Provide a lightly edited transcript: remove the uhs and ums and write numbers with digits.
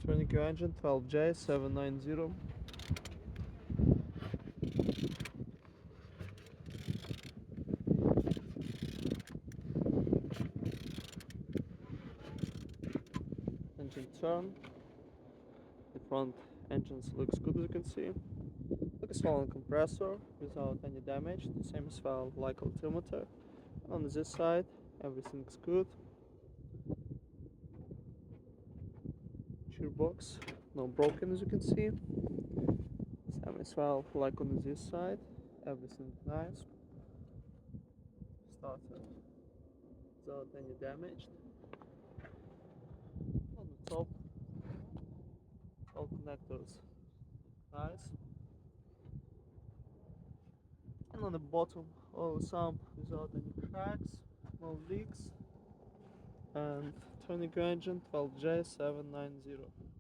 Turning engine 12J790. Engine turn. The front engines looks good, as you can see. Look a swollen compressor without any damage. The same as well like altimeter. On this side, everything's good. Gearbox, no broken, as you can see. Same as well like on this side, everything nice. Started without any damage. On the top, all connectors nice. And on the bottom, all some without any cracks, no leaks. And turning engine 12J790.